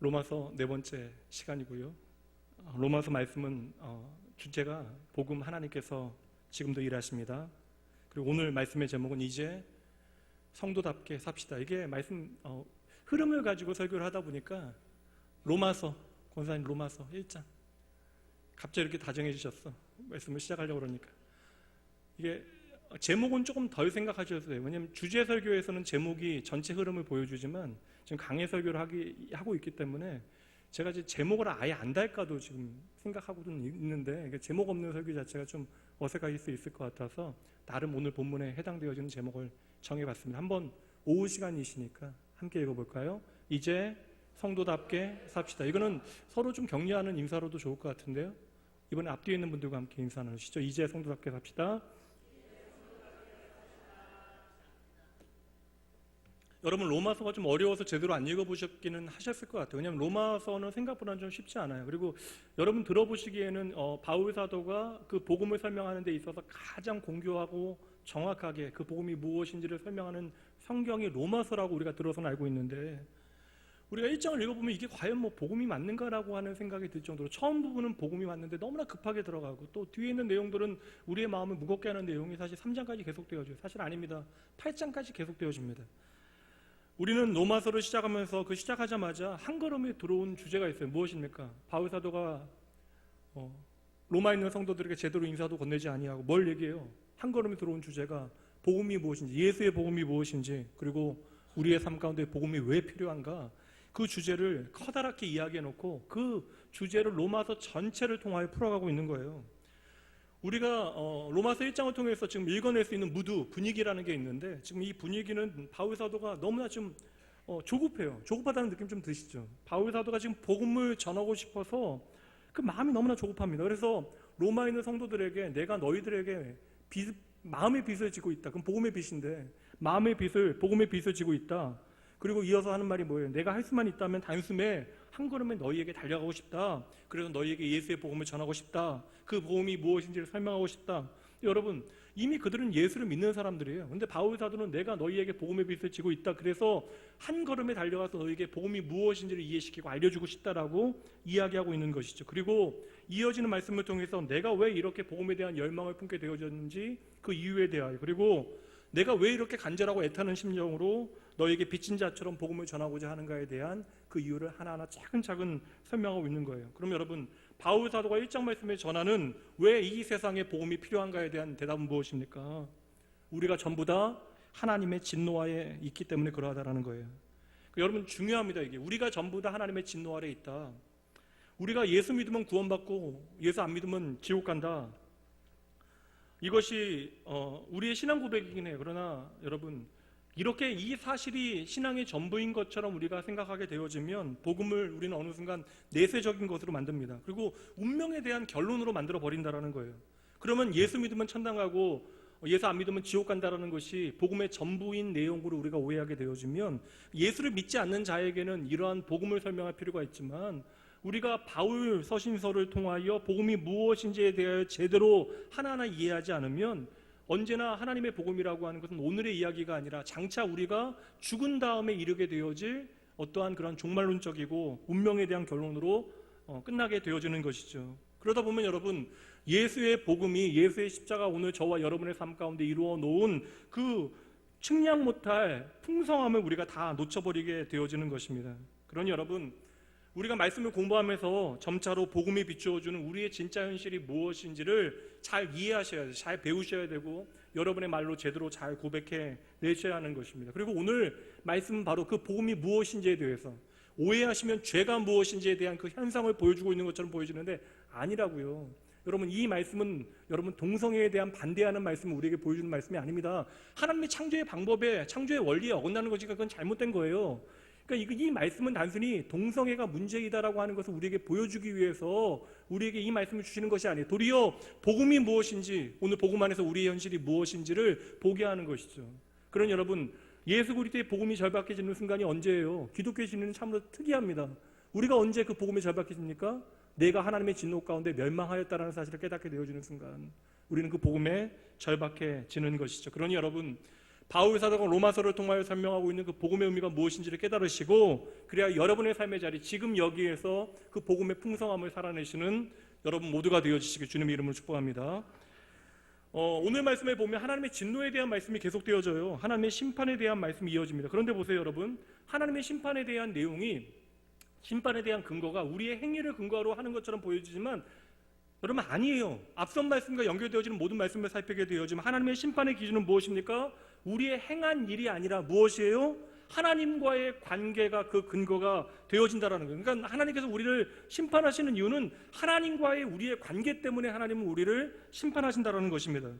로마서 네 번째 시간이고요. 로마서 말씀은 주제가 복음 하나님께서 지금도 일하십니다. 그리고 오늘 말씀의 제목은 이제 성도답게 삽시다. 이게 말씀 흐름을 가지고 설교를 하다 보니까 로마서, 권사님 로마서 1장 갑자기 이렇게 다정해 주셨어. 말씀을 시작하려고 그러니까. 이게 제목은 조금 덜 생각하셔도 돼요. 왜냐하면 주제 설교에서는 제목이 전체 흐름을 보여주지만 지금 강해 설교를 하고 있기 때문에 제가 이제 제목을 아예 안 달까도 지금 생각하고는 있는데 제목 없는 설교 자체가 좀 어색할 수 있을 것 같아서 나름 오늘 본문에 해당되어지는 제목을 정해봤습니다. 한번 오후 시간이시니까 함께 읽어볼까요? 이제 성도답게 삽시다. 이거는 서로 좀 격려하는 인사로도 좋을 것 같은데요. 이번에 앞뒤에 있는 분들과 함께 인사 나누시죠. 이제 성도답게 삽시다. 여러분 로마서가 좀 어려워서 제대로 안 읽어보셨기는 하셨을 것 같아요. 왜냐하면 로마서는 생각보다는 좀 쉽지 않아요. 그리고 여러분 들어보시기에는 바울 사도가 그 복음을 설명하는 데 있어서 가장 공교하고 정확하게 그 복음이 무엇인지를 설명하는 성경이 로마서라고 우리가 들어서는 알고 있는데 우리가 1장을 읽어보면 이게 과연 뭐 복음이 맞는가라고 하는 생각이 들 정도로 처음 부분은 복음이 맞는데 너무나 급하게 들어가고 또 뒤에 있는 내용들은 우리의 마음을 무겁게 하는 내용이 사실 3장까지 계속되어져요. 사실 아닙니다. 8장까지 계속되어집니다. 우리는 로마서를 시작하면서 그 시작하자마자 한 걸음에 들어온 주제가 있어요. 무엇입니까? 바울 사도가 로마에 있는 성도들에게 제대로 인사도 건네지 아니하고 뭘 얘기해요? 한 걸음에 들어온 주제가 복음이 무엇인지, 예수의 복음이 무엇인지, 그리고 우리의 삶 가운데 복음이 왜 필요한가? 그 주제를 커다랗게 이야기해놓고 그 주제를 로마서 전체를 통하여 풀어가고 있는 거예요. 우리가 로마서 1장을 통해서 지금 읽어낼 수 있는 무드, 분위기라는 게 있는데 지금 이 분위기는 바울 사도가 너무나 좀 조급해요. 조급하다는 느낌 좀 드시죠? 바울 사도가 지금 복음을 전하고 싶어서 그 마음이 너무나 조급합니다. 그래서 로마에 있는 성도들에게 내가 너희들에게 마음의 빚을 지고 있다. 그럼 복음의 빚인데 마음의 빚을, 복음의 빚을 지고 있다. 그리고 이어서 하는 말이 뭐예요? 내가 할 수만 있다면 단숨에 한 걸음에 너희에게 달려가고 싶다. 그래서 너희에게 예수의 복음을 전하고 싶다. 그 복음이 무엇인지를 설명하고 싶다. 여러분 이미 그들은 예수를 믿는 사람들이에요. 근데 바울 사도는 내가 너희에게 복음의 빚을 지고 있다. 그래서 한 걸음에 달려가서 너희에게 복음이 무엇인지를 이해시키고 알려주고 싶다라고 이야기하고 있는 것이죠. 그리고 이어지는 말씀을 통해서 내가 왜 이렇게 복음에 대한 열망을 품게 되어졌는지 그 이유에 대하여, 그리고 내가 왜 이렇게 간절하고 애타는 심정으로 너에게 빚진 자처럼 복음을 전하고자 하는가에 대한 그 이유를 하나하나 차근차근 설명하고 있는 거예요. 그럼 여러분 바울 사도가 1장 말씀에 전하는 왜 이 세상에 복음이 필요한가에 대한 대답은 무엇입니까? 우리가 전부 다 하나님의 진노하에 있기 때문에 그러하다라는 거예요. 여러분 중요합니다. 이게 우리가 전부 다 하나님의 진노 아래 있다. 우리가 예수 믿으면 구원받고 예수 안 믿으면 지옥 간다. 이것이 우리의 신앙 고백이긴 해요. 그러나 여러분 이렇게 이 사실이 신앙의 전부인 것처럼 우리가 생각하게 되어지면 복음을 우리는 어느 순간 내세적인 것으로 만듭니다. 그리고 운명에 대한 결론으로 만들어 버린다라는 거예요. 그러면 예수 믿으면 천당 가고 예수 안 믿으면 지옥 간다라는 것이 복음의 전부인 내용으로 우리가 오해하게 되어지면 예수를 믿지 않는 자에게는 이러한 복음을 설명할 필요가 있지만 우리가 바울 서신서를 통하여 복음이 무엇인지에 대하여 제대로 하나하나 이해하지 않으면 언제나 하나님의 복음이라고 하는 것은 오늘의 이야기가 아니라 장차 우리가 죽은 다음에 이르게 되어질 어떠한 그런 종말론적이고 운명에 대한 결론으로 끝나게 되어지는 것이죠. 그러다 보면 여러분 예수의 복음이, 예수의 십자가 오늘 저와 여러분의 삶 가운데 이루어 놓은 그 측량 못할 풍성함을 우리가 다 놓쳐버리게 되어지는 것입니다. 그러니 여러분 우리가 말씀을 공부하면서 점차로 복음이 비추어주는 우리의 진짜 현실이 무엇인지를 잘 이해하셔야 돼요. 잘 배우셔야 되고 여러분의 말로 제대로 잘 고백해 내셔야 하는 것입니다. 그리고 오늘 말씀은 바로 그 복음이 무엇인지에 대해서 오해하시면 죄가 무엇인지에 대한 그 현상을 보여주고 있는 것처럼 보여지는데 아니라고요. 여러분 이 말씀은 여러분 동성애에 대한 반대하는 말씀을 우리에게 보여주는 말씀이 아닙니다. 하나님의 창조의 방법에, 창조의 원리에 어긋나는 것이니까 그건 잘못된 거예요. 그러니까 이 말씀은 단순히 동성애가 문제이다라고 하는 것을 우리에게 보여주기 위해서 우리에게 이 말씀을 주시는 것이 아니에요. 도리어 복음이 무엇인지, 오늘 복음 안에서 우리의 현실이 무엇인지를 보게 하는 것이죠. 그러니 여러분 예수 그리스도의 복음이 절박해지는 순간이 언제예요? 기독교의 진리는 참으로 특이합니다. 우리가 언제 그 복음이 절박해집니까? 내가 하나님의 진노 가운데 멸망하였다라는 사실을 깨닫게 되어지는 순간 우리는 그 복음에 절박해지는 것이죠. 그러니 여러분 바울 사도가 로마서를 통하여 설명하고 있는 그 복음의 의미가 무엇인지를 깨달으시고 그래야 여러분의 삶의 자리 지금 여기에서 그 복음의 풍성함을 살아내시는 여러분 모두가 되어주시길 주님의 이름으로 축복합니다. 오늘 말씀에 보면 하나님의 진노에 대한 말씀이 계속되어져요. 하나님의 심판에 대한 말씀이 이어집니다. 그런데 보세요 여러분, 하나님의 심판에 대한 내용이, 심판에 대한 근거가 우리의 행위를 근거로 하는 것처럼 보여지지만 여러분 아니에요. 앞선 말씀과 연결되어지는 모든 말씀을 살피게 되어지면 하나님의 심판의 기준은 무엇입니까? 우리의 행한 일이 아니라 무엇이에요? 하나님과의 관계가 그 근거가 되어진다라는 거예요. 그러니까 하나님께서 우리를 심판하시는 이유는 하나님과의 우리의 관계 때문에 하나님은 우리를 심판하신다라는 것입니다.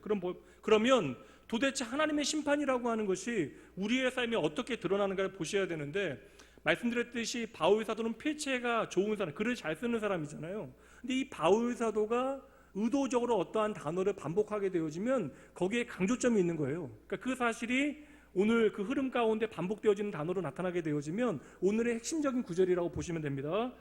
그러면 도대체 하나님의 심판이라고 하는 것이 우리의 삶에 어떻게 드러나는가를 보셔야 되는데, 말씀드렸듯이 바울 사도는 필체가 좋은 사람, 글을 잘 쓰는 사람이잖아요. 근데 이 바울 사도가 의도적으로 어떠한 단어를 반복하게 되어지면 거기에 강조점이 있는 거예요. 그러니까 그 사실이 오늘 그 흐름 가운데 반복되어지는 단어로 나타나게 되어지면 오늘의 핵심적인 구절이라고 보시면 됩니다.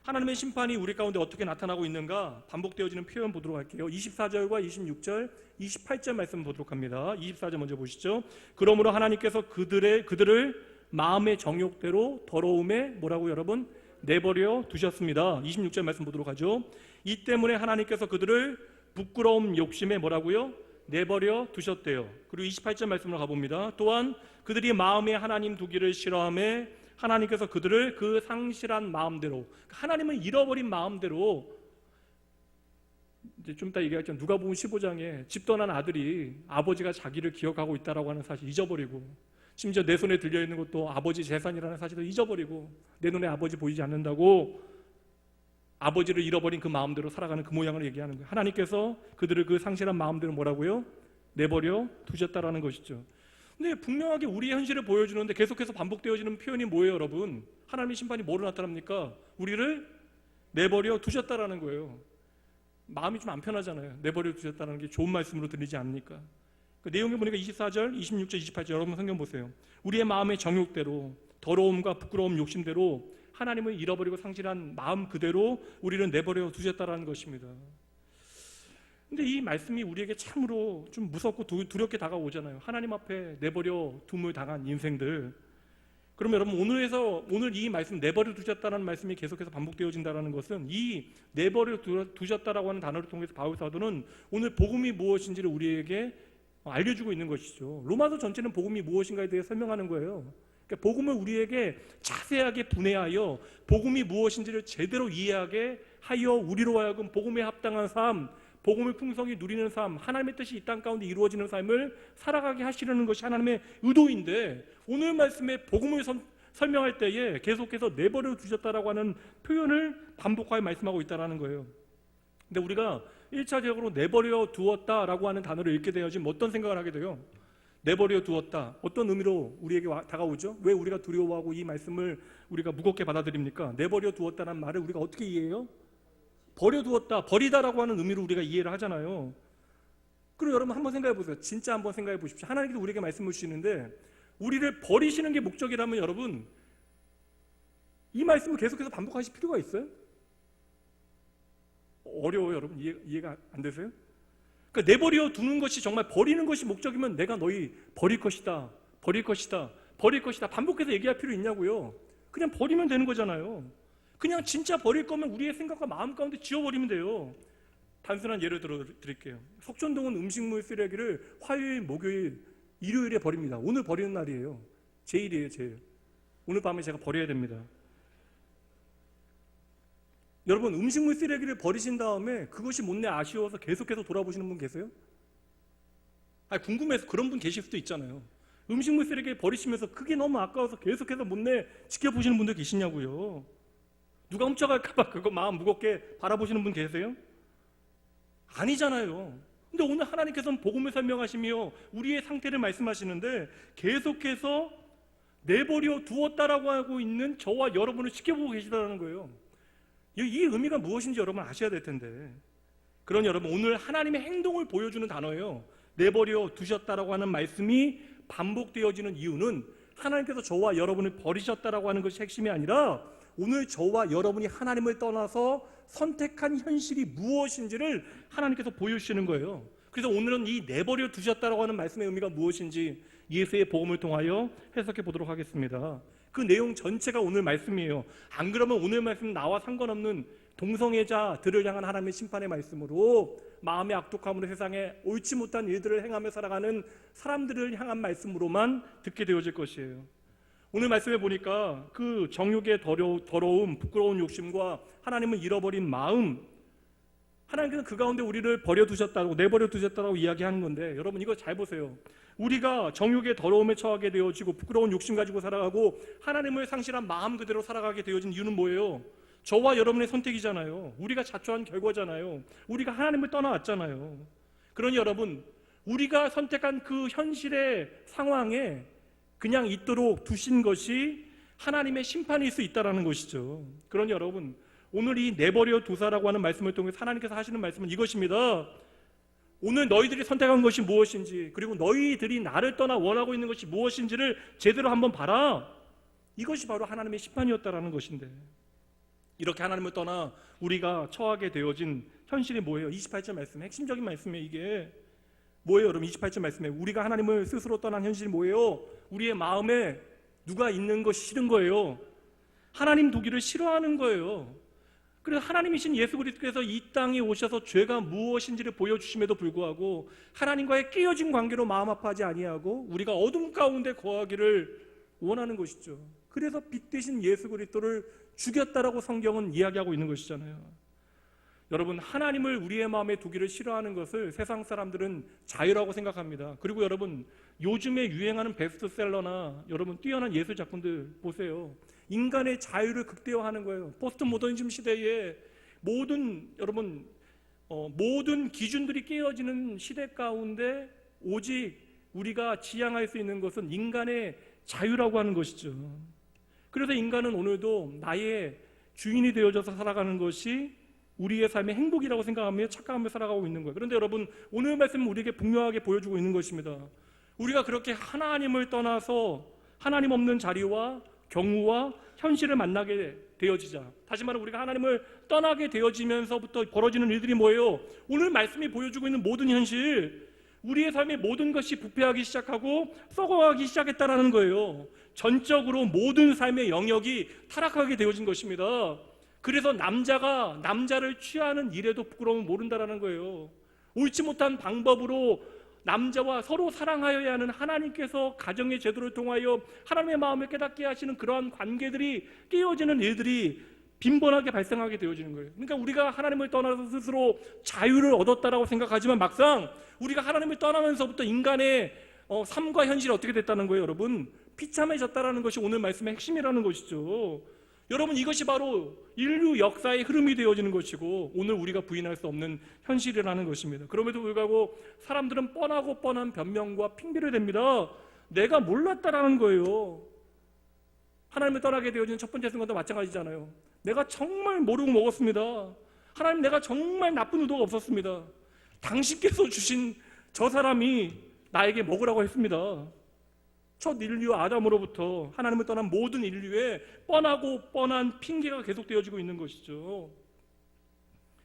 하나님의 심판이 우리 가운데 어떻게 나타나고 있는가 반복되어지는 표현 보도록 할게요. 24절과 26절, 28절 말씀 보도록 합니다. 24절 먼저 보시죠. 그러므로 하나님께서 그들을 마음의 정욕대로 더러움에 뭐라고 여러분? 내버려 두셨습니다. 26절 말씀 보도록 하죠. 이 때문에 하나님께서 그들을 부끄러움 욕심에 뭐라고요? 내버려 두셨대요. 그리고 28절 말씀으로 가봅니다. 또한 그들이 마음에 하나님 두기를 싫어하며 하나님께서 그들을 그 상실한 마음대로, 하나님을 잃어버린 마음대로, 이제 좀 이따 얘기하겠지만 누가복음 15장에 집 떠난 아들이 아버지가 자기를 기억하고 있다라고 하는 사실 잊어버리고, 심지어 내 손에 들려있는 것도 아버지 재산이라는 사실을 잊어버리고, 내 눈에 아버지 보이지 않는다고 아버지를 잃어버린 그 마음대로 살아가는 그 모양을 얘기하는 거예요. 하나님께서 그들을 그 상실한 마음대로 뭐라고요? 내버려 두셨다라는 것이죠. 근데 분명하게 우리의 현실을 보여주는데 계속해서 반복되어지는 표현이 뭐예요 여러분? 하나님의 심판이 뭐로 나타납니까? 우리를 내버려 두셨다라는 거예요. 마음이 좀 안 편하잖아요. 내버려 두셨다는 게 좋은 말씀으로 들리지 않습니까? 그 내용에 보니까 24절, 26절, 28절 여러분 성경 보세요. 우리의 마음의 정욕대로, 더러움과 부끄러움 욕심대로 하나님을 잃어버리고 상실한 마음 그대로 우리를 내버려 두셨다라는 것입니다. 근데 이 말씀이 우리에게 참으로 좀 무섭고 두렵게 다가오잖아요. 하나님 앞에 내버려 둠을 당한 인생들. 그러면 여러분 오늘 이 말씀 내버려 두셨다는 말씀이 계속해서 반복되어진다는 것은 이 내버려 두셨다라고 하는 단어를 통해서 바울 사도는 오늘 복음이 무엇인지를 우리에게 알려주고 있는 것이죠. 로마서 전체는 복음이 무엇인가에 대해 설명하는 거예요. 그러니까 복음을 우리에게 자세하게 분해하여 복음이 무엇인지를 제대로 이해하게 하여 우리로 하여금 복음에 합당한 삶, 복음을 풍성히 누리는 삶, 하나님의 뜻이 이 땅 가운데 이루어지는 삶을 살아가게 하시려는 것이 하나님의 의도인데, 오늘 말씀에 복음을 설명할 때에 계속해서 내버려 두셨다라고 하는 표현을 반복하여 말씀하고 있다는 거예요. 근데 우리가 1차적으로 내버려 두었다라고 하는 단어를 읽게 되어지면 어떤 생각을 하게 돼요? 내버려 두었다. 어떤 의미로 우리에게 다가오죠? 왜 우리가 두려워하고 이 말씀을 우리가 무겁게 받아들입니까? 내버려 두었다는 말을 우리가 어떻게 이해해요? 버려두었다, 버리다라고 하는 의미로 우리가 이해를 하잖아요. 그럼 여러분 한번 생각해 보세요. 진짜 한번 생각해 보십시오. 하나님께서 우리에게 말씀을 주시는데 우리를 버리시는 게 목적이라면 여러분 이 말씀을 계속해서 반복하실 필요가 있어요? 어려워요 여러분? 이해가 안 되세요? 그러니까 내버려 두는 것이 정말 버리는 것이 목적이면 내가 너희 버릴 것이다, 버릴 것이다, 버릴 것이다 반복해서 얘기할 필요 있냐고요. 그냥 버리면 되는 거잖아요. 그냥 진짜 버릴 거면 우리의 생각과 마음 가운데 지워버리면 돼요. 단순한 예를 들어 드릴게요. 석촌동은 음식물 쓰레기를 화요일, 목요일, 일요일에 버립니다. 오늘 버리는 날이에요. 제일이에요, 제일. 오늘 밤에 제가 버려야 됩니다. 여러분 음식물 쓰레기를 버리신 다음에 그것이 못내 아쉬워서 계속해서 돌아보시는 분 계세요? 궁금해서 그런 분 계실 수도 있잖아요. 음식물 쓰레기를 버리시면서 그게 너무 아까워서 계속해서 못내 지켜보시는 분들 계시냐고요. 누가 훔쳐갈까봐 그거 마음 무겁게 바라보시는 분 계세요? 아니잖아요. 근데 오늘 하나님께서는 복음을 설명하시며 우리의 상태를 말씀하시는데 계속해서 내버려 두었다라고 하고 있는 저와 여러분을 지켜보고 계시다는 거예요. 이 의미가 무엇인지 여러분 아셔야 될 텐데. 그러니 여러분 오늘 하나님의 행동을 보여주는 단어예요. 내버려 두셨다라고 하는 말씀이 반복되어지는 이유는 하나님께서 저와 여러분을 버리셨다라고 하는 것이 핵심이 아니라 오늘 저와 여러분이 하나님을 떠나서 선택한 현실이 무엇인지를 하나님께서 보여주시는 거예요. 그래서 오늘은 이 내버려 두셨다라고 하는 말씀의 의미가 무엇인지 예수의 복음을 통하여 해석해 보도록 하겠습니다. 그 내용 전체가 오늘 말씀이에요. 안 그러면 오늘 말씀 나와 상관없는 동성애자들을 향한 하나님의 심판의 말씀으로 마음의 악독함으로 세상에 옳지 못한 일들을 행하며 살아가는 사람들을 향한 말씀으로만 듣게 되어질 것이에요. 오늘 말씀에 보니까 그 정욕의 더러움, 부끄러운 욕심과 하나님을 잃어버린 마음, 하나님께서 그 가운데 우리를 버려두셨다고, 내버려 두셨다고 이야기하는 건데, 여러분 이거 잘 보세요. 우리가 정욕의 더러움에 처하게 되어지고 부끄러운 욕심 가지고 살아가고 하나님을 상실한 마음 그대로 살아가게 되어진 이유는 뭐예요? 저와 여러분의 선택이잖아요. 우리가 자초한 결과잖아요. 우리가 하나님을 떠나왔잖아요. 그러니 여러분, 우리가 선택한 그 현실의 상황에 그냥 있도록 두신 것이 하나님의 심판일 수 있다는 것이죠. 그러니 여러분, 오늘 이 내버려 두사라고 하는 말씀을 통해 하나님께서 하시는 말씀은 이것입니다. 오늘 너희들이 선택한 것이 무엇인지, 그리고 너희들이 나를 떠나 원하고 있는 것이 무엇인지를 제대로 한번 봐라. 이것이 바로 하나님의 심판이었다라는 것인데, 이렇게 하나님을 떠나 우리가 처하게 되어진 현실이 뭐예요? 28절 말씀, 핵심적인 말씀이에요. 이게 뭐예요 여러분? 28절 말씀에 우리가 하나님을 스스로 떠난 현실이 뭐예요? 우리의 마음에 누가 있는 것이 싫은 거예요. 하나님 두기를 싫어하는 거예요. 그래서 하나님이신 예수 그리스도께서 이 땅에 오셔서 죄가 무엇인지를 보여주심에도 불구하고 하나님과의 깨어진 관계로 마음 아파하지 아니하고 우리가 어둠 가운데 거하기를 원하는 것이죠. 그래서 빛 대신 예수 그리스도를 죽였다라고 성경은 이야기하고 있는 것이잖아요. 여러분, 하나님을 우리의 마음에 두기를 싫어하는 것을 세상 사람들은 자유라고 생각합니다. 그리고 여러분, 요즘에 유행하는 베스트셀러나 여러분 뛰어난 예술 작품들 보세요. 인간의 자유를 극대화하는 거예요. 포스트 모더니즘 시대에 모든 기준들이 깨어지는 시대 가운데 오직 우리가 지향할 수 있는 것은 인간의 자유라고 하는 것이죠. 그래서 인간은 오늘도 나의 주인이 되어져서 살아가는 것이 우리의 삶의 행복이라고 생각하며 착각하며 살아가고 있는 거예요. 그런데 여러분, 오늘 말씀은 우리에게 분명하게 보여주고 있는 것입니다. 우리가 그렇게 하나님을 떠나서 하나님 없는 자리와 경우와 현실을 만나게 되어지자, 다시 말해 우리가 하나님을 떠나게 되어지면서부터 벌어지는 일들이 뭐예요? 오늘 말씀이 보여주고 있는 모든 현실, 우리의 삶의 모든 것이 부패하기 시작하고 썩어가기 시작했다라는 거예요. 전적으로 모든 삶의 영역이 타락하게 되어진 것입니다. 그래서 남자가 남자를 취하는 일에도 부끄러움을 모른다라는 거예요. 옳지 못한 방법으로 남자와 서로 사랑하여야 하는 하나님께서 가정의 제도를 통하여 하나님의 마음을 깨닫게 하시는 그러한 관계들이 깨어지는 일들이 빈번하게 발생하게 되어지는 거예요. 그러니까 우리가 하나님을 떠나서 스스로 자유를 얻었다라고 생각하지만 막상 우리가 하나님을 떠나면서부터 인간의 삶과 현실이 어떻게 됐다는 거예요, 여러분? 비참해졌다라는 것이 오늘 말씀의 핵심이라는 것이죠. 여러분, 이것이 바로 인류 역사의 흐름이 되어지는 것이고 오늘 우리가 부인할 수 없는 현실이라는 것입니다. 그럼에도 불구하고 사람들은 뻔하고 뻔한 변명과 핑계를 댑니다. 내가 몰랐다라는 거예요. 하나님을 떠나게 되어진 첫 번째 순간도 마찬가지잖아요. 내가 정말 모르고 먹었습니다. 하나님, 내가 정말 나쁜 의도가 없었습니다. 당신께서 주신 저 사람이 나에게 먹으라고 했습니다. 첫 인류 아담으로부터 하나님을 떠난 모든 인류의 뻔하고 뻔한 핑계가 계속되어지고 있는 것이죠.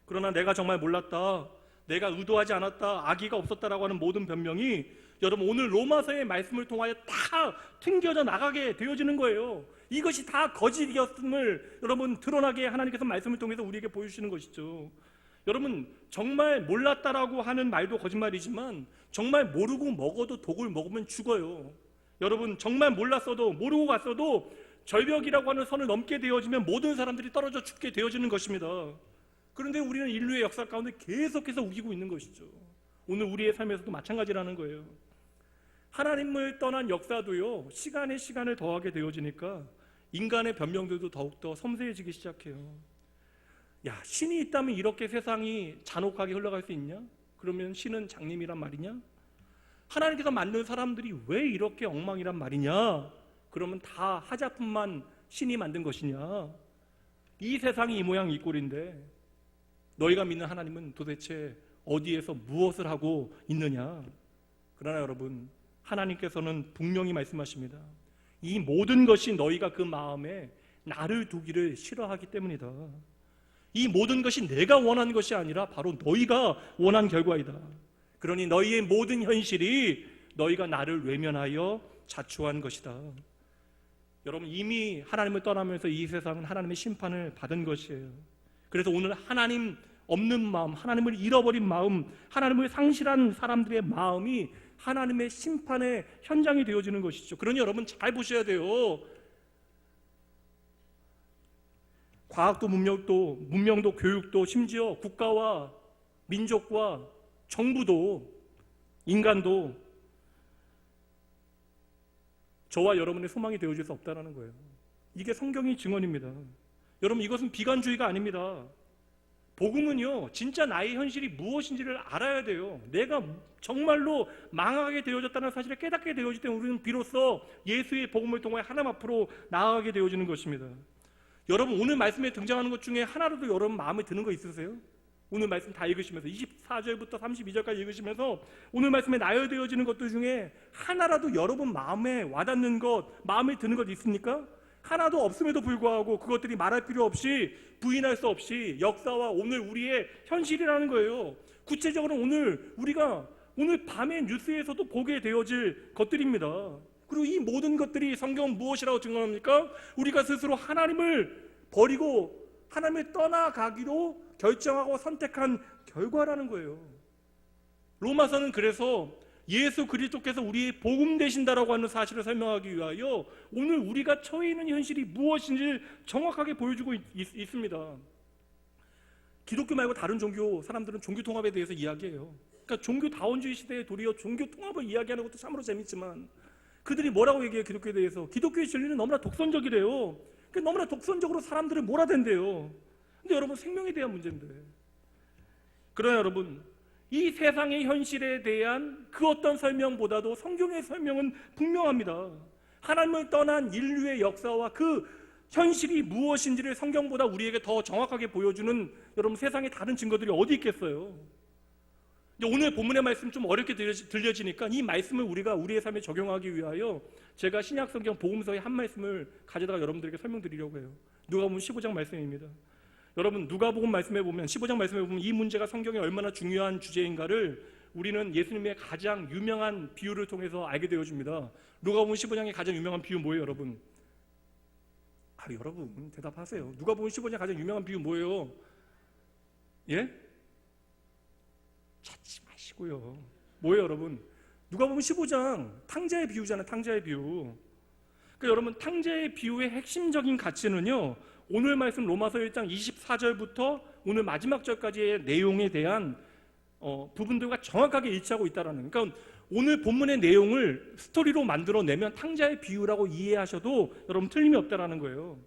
그러나 내가 정말 몰랐다, 내가 의도하지 않았다, 악의가 없었다라고 하는 모든 변명이 여러분 오늘 로마서의 말씀을 통하여 다 튕겨져 나가게 되어지는 거예요. 이것이 다 거짓이었음을 여러분 드러나게 하나님께서 말씀을 통해서 우리에게 보여주시는 것이죠. 여러분, 정말 몰랐다라고 하는 말도 거짓말이지만 정말 모르고 먹어도 독을 먹으면 죽어요. 여러분, 정말 몰랐어도 모르고 갔어도 절벽이라고 하는 선을 넘게 되어지면 모든 사람들이 떨어져 죽게 되어지는 것입니다. 그런데 우리는 인류의 역사 가운데 계속해서 우기고 있는 것이죠. 오늘 우리의 삶에서도 마찬가지라는 거예요. 하나님을 떠난 역사도요, 시간을 더하게 되어지니까 인간의 변명들도 더욱더 섬세해지기 시작해요. 야, 신이 있다면 이렇게 세상이 잔혹하게 흘러갈 수 있냐? 그러면 신은 장님이란 말이냐? 하나님께서 만든 사람들이 왜 이렇게 엉망이란 말이냐? 그러면 다 하자품만 신이 만든 것이냐? 이 세상이 이 모양 이 꼴인데 너희가 믿는 하나님은 도대체 어디에서 무엇을 하고 있느냐? 그러나 여러분, 하나님께서는 분명히 말씀하십니다. 이 모든 것이 너희가 그 마음에 나를 두기를 싫어하기 때문이다. 이 모든 것이 내가 원한 것이 아니라 바로 너희가 원한 결과이다. 그러니 너희의 모든 현실이 너희가 나를 외면하여 자초한 것이다. 여러분, 이미 하나님을 떠나면서 이 세상은 하나님의 심판을 받은 것이에요. 그래서 오늘 하나님 없는 마음, 하나님을 잃어버린 마음, 하나님을 상실한 사람들의 마음이 하나님의 심판의 현장이 되어지는 것이죠. 그러니 여러분 잘 보셔야 돼요. 과학도 문명도 교육도 심지어 국가와 민족과 정부도 인간도 저와 여러분의 소망이 되어줄 수 없다는 거예요. 이게 성경의 증언입니다. 여러분, 이것은 비관주의가 아닙니다. 복음은요, 진짜 나의 현실이 무엇인지를 알아야 돼요. 내가 정말로 망하게 되어졌다는 사실을 깨닫게 되어질 때 우리는 비로소 예수의 복음을 통해 하나님 앞으로 나아가게 되어지는 것입니다. 여러분, 오늘 말씀에 등장하는 것 중에 하나라도 여러분 마음에 드는 거 있으세요? 오늘 말씀 다 읽으시면서 24절부터 32절까지 읽으시면서 오늘 말씀에 나열되어지는 것들 중에 하나라도 여러분 마음에 와닿는 것, 마음에 드는 것 있습니까? 하나도 없음에도 불구하고 그것들이 말할 필요 없이, 부인할 수 없이 역사와 오늘 우리의 현실이라는 거예요. 구체적으로 우리가 오늘 밤에 뉴스에서도 보게 되어질 것들입니다. 그리고 이 모든 것들이 성경은 무엇이라고 증언합니까? 우리가 스스로 하나님을 버리고 하나님을 떠나가기로 결정하고 선택한 결과라는 거예요. 로마서는 그래서 예수 그리스도께서 우리의 복음 되신다라고 하는 사실을 설명하기 위하여 오늘 우리가 처해 있는 현실이 무엇인지 정확하게 보여주고 있습니다. 기독교 말고 다른 종교 사람들은 종교 통합에 대해서 이야기해요. 그러니까 종교 다원주의 시대에 도리어 종교 통합을 이야기하는 것도 참으로 재밌지만 그들이 뭐라고 얘기해요? 기독교에 대해서 기독교의 진리는 너무나 독선적이래요. 그러니까 너무나 독선적으로 사람들을 몰아댄대요. 근데 여러분, 생명에 대한 문제인데. 그러나 여러분, 이 세상의 현실에 대한 그 어떤 설명보다도 성경의 설명은 분명합니다. 하나님을 떠난 인류의 역사와 그 현실이 무엇인지를 성경보다 우리에게 더 정확하게 보여주는 여러분 세상에 다른 증거들이 어디 있겠어요? 오늘 본문의 말씀 좀 어렵게 들려지니까 이 말씀을 우리가 우리의 삶에 적용하기 위하여 제가 신약성경 복음서의 한 말씀을 가져다가 여러분들에게 설명드리려고 해요. 누가복음 15장 말씀입니다. 여러분, 누가복음 말씀에 보면 15장 말씀에 보면 이 문제가 성경에 얼마나 중요한 주제인가를 우리는 예수님의 가장 유명한 비유를 통해서 알게 되어집니다. 누가복음 15장의 가장 유명한 비유 뭐예요, 여러분? 여러분 대답하세요. 누가복음 15장 가장 유명한 비유 뭐예요? 예? 찾지 마시고요. 뭐예요, 여러분? 누가복음 15장 탕자의 비유잖아요. 탕자의 비유. 그러니까 여러분, 탕자의 비유의 핵심적인 가치는요, 오늘 말씀 로마서 1장 24절부터 오늘 마지막 절까지의 내용에 대한 부분들과 정확하게 일치하고 있다라는. 그러니까 오늘 본문의 내용을 스토리로 만들어내면 탕자의 비유라고 이해하셔도 여러분 틀림이 없다라는 거예요.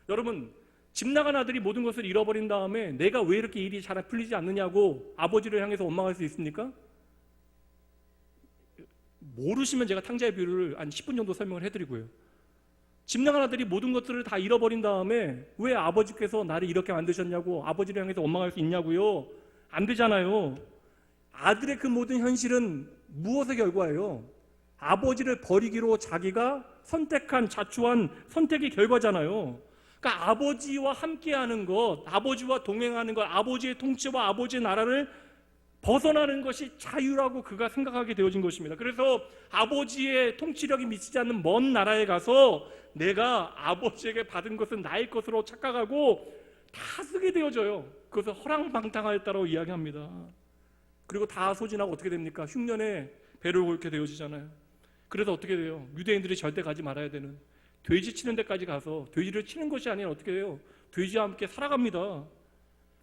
여러분, 집 나간 아들이 모든 것을 잃어버린 다음에 내가 왜 이렇게 일이 잘 풀리지 않느냐고 아버지를 향해서 원망할 수 있습니까? 모르시면 제가 탕자의 비유를 한 10분 정도 설명을 해드리고요. 집 나간 아들이 모든 것들을 다 잃어버린 다음에 왜 아버지께서 나를 이렇게 만드셨냐고 아버지를 향해서 원망할 수 있냐고요? 안 되잖아요. 아들의 그 모든 현실은 무엇의 결과예요? 아버지를 버리기로 자기가 선택한 자초한 선택의 결과잖아요. 그러니까 아버지와 함께하는 것, 아버지와 동행하는 것, 아버지의 통치와 아버지의 나라를 벗어나는 것이 자유라고 그가 생각하게 되어진 것입니다. 그래서 아버지의 통치력이 미치지 않는 먼 나라에 가서 내가 아버지에게 받은 것은 나의 것으로 착각하고 다 쓰게 되어져요. 그것을 허랑방탕하였다고 이야기합니다. 그리고 다 소진하고 어떻게 됩니까? 흉년에 배를 곪게 되어지잖아요. 그래서 어떻게 돼요? 유대인들이 절대 가지 말아야 되는 돼지 치는 데까지 가서 돼지를 치는 것이 아니라 어떻게 돼요? 돼지와 함께 살아갑니다.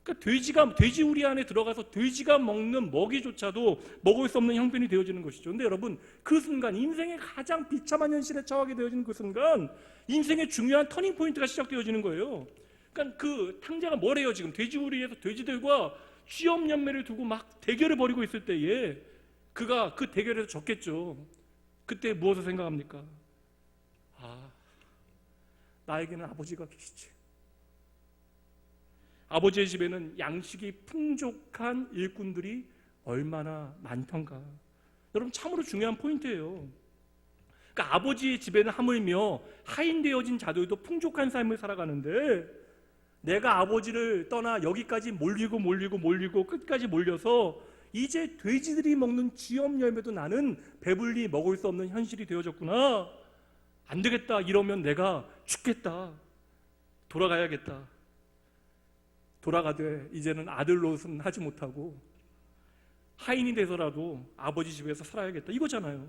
그러니까 돼지 우리 안에 들어가서 돼지가 먹는 먹이조차도 먹을 수 없는 형편이 되어지는 것이죠. 근데 여러분, 그 순간 인생의 가장 비참한 현실에 처하게 되어지는 그 순간 인생의 중요한 터닝 포인트가 시작되어지는 거예요. 그러니까 그 탕자가 뭐래요? 지금 돼지우리에서 돼지들과 취업 연매를 두고 막 대결을 벌이고 있을 때에 그가 그 대결에서 졌겠죠. 그때 무엇을 생각합니까? 나에게는 아버지가 계시지. 아버지의 집에는 양식이 풍족한 일꾼들이 얼마나 많던가. 여러분, 참으로 중요한 포인트예요. 그러니까 아버지의 집에는 하물며 하인되어진 자들도 풍족한 삶을 살아가는데 내가 아버지를 떠나 여기까지 몰리고 끝까지 몰려서 이제 돼지들이 먹는 쥐염 열매도 나는 배불리 먹을 수 없는 현실이 되어졌구나. 안 되겠다. 이러면 내가 죽겠다. 돌아가야겠다. 돌아가되 이제는 아들 노릇은 하지 못하고 하인이 돼서라도 아버지 집에서 살아야겠다. 이거잖아요.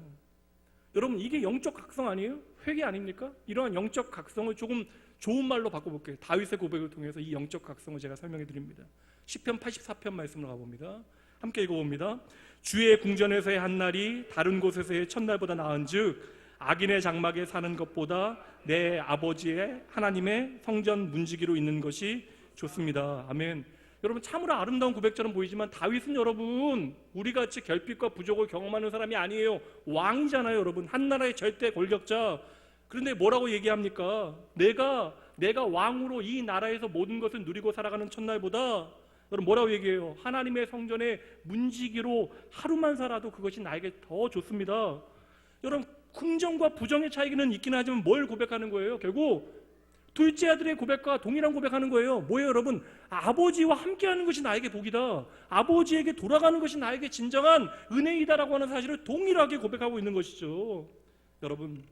여러분, 이게 영적 각성 아니에요? 회개 아닙니까? 이러한 영적 각성을 조금 좋은 말로 바꿔볼게요. 다윗의 고백을 통해서 이 영적 각성을 제가 설명해 드립니다. 시편 84편 말씀을 가봅니다. 함께 읽어봅니다. 주의 궁전에서의 한날이 다른 곳에서의 첫날보다 나은즉 악인의 장막에 사는 것보다 내 아버지의 하나님의 성전 문지기로 있는 것이 좋습니다. 아멘. 여러분, 참으로 아름다운 고백처럼 보이지만 다윗은 여러분 우리같이 결핍과 부족을 경험하는 사람이 아니에요. 왕이잖아요. 여러분, 한 나라의 절대 권력자. 그런데 뭐라고 얘기합니까? 내가 왕으로 이 나라에서 모든 것을 누리고 살아가는 첫날보다 여러분 뭐라고 얘기해요? 하나님의 성전의 문지기로 하루만 살아도 그것이 나에게 더 좋습니다. 여러분, 긍정과 부정의 차이는 있긴 하지만 뭘 고백하는 거예요? 결국 둘째 아들의 고백과 동일한 고백하는 거예요. 뭐예요, 여러분? 아버지와 함께하는 것이 나에게 복이다. 아버지에게 돌아가는 것이 나에게 진정한 은혜이다라고 하는 사실을 동일하게 고백하고 있는 것이죠. 여러분,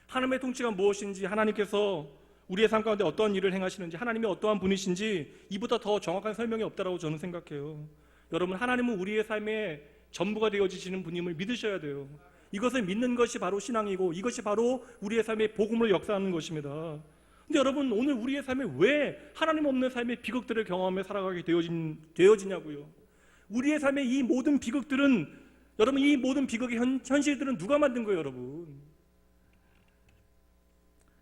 하나님의 통치가 무엇인지, 하나님께서 우리의 삶 가운데 어떤 일을 행하시는지, 하나님이 어떠한 분이신지 이보다 더 정확한 설명이 없다라고 저는 생각해요. 여러분, 하나님은 우리의 삶의 전부가 되어지시는 분임을 믿으셔야 돼요. 이것을 믿는 것이 바로 신앙이고 이것이 바로 우리의 삶의 복음을 역사하는 것입니다. 근데 여러분, 오늘 우리의 삶에 왜 하나님 없는 삶의 비극들을 경험하며 살아가게 되어지냐고요. 우리의 삶의 이 모든 비극들은, 여러분, 이 모든 비극의 현실들은 누가 만든 거예요, 여러분?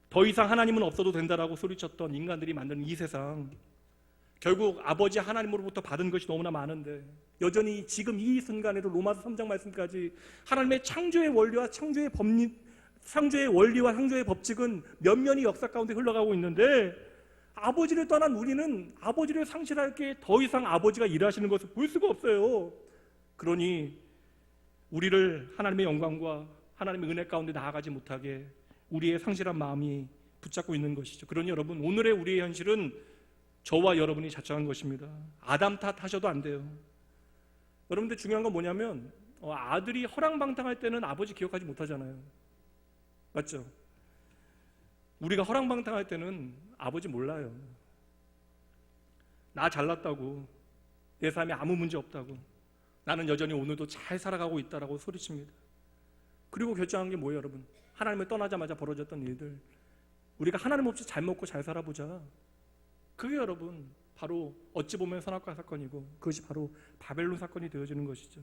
더 이상 하나님은 없어도 된다라고 소리쳤던 인간들이 만드는 이 세상, 결국 아버지 하나님으로부터 받은 것이 너무나 많은데 여전히 지금 이 순간에도 로마서 3장 말씀까지 하나님의 창조의 원리와 창조의 법칙은 면면이 역사 가운데 흘러가고 있는데 아버지를 떠난 우리는 아버지를 상실할 게 더 이상 아버지가 일하시는 것을 볼 수가 없어요. 그러니 우리를 하나님의 영광과 하나님의 은혜 가운데 나아가지 못하게 우리의 상실한 마음이 붙잡고 있는 것이죠. 그러니 여러분, 오늘의 우리의 현실은 저와 여러분이 자처한 것입니다. 아담 탓하셔도 안 돼요. 여러분들, 중요한 건 뭐냐면 아들이 허랑방탕할 때는 아버지 기억하지 못하잖아요. 맞죠? 우리가 허랑방탕할 때는 아버지 몰라요. 나 잘났다고, 내 삶에 아무 문제 없다고, 나는 여전히 오늘도 잘 살아가고 있다라고 소리칩니다. 그리고 결정한 게 뭐예요, 여러분? 하나님을 떠나자마자 벌어졌던 일들. 우리가 하나님 없이 잘 먹고 잘 살아보자. 그게 여러분 바로 어찌 보면 선악과 사건이고 그것이 바로 바벨론 사건이 되어지는 것이죠.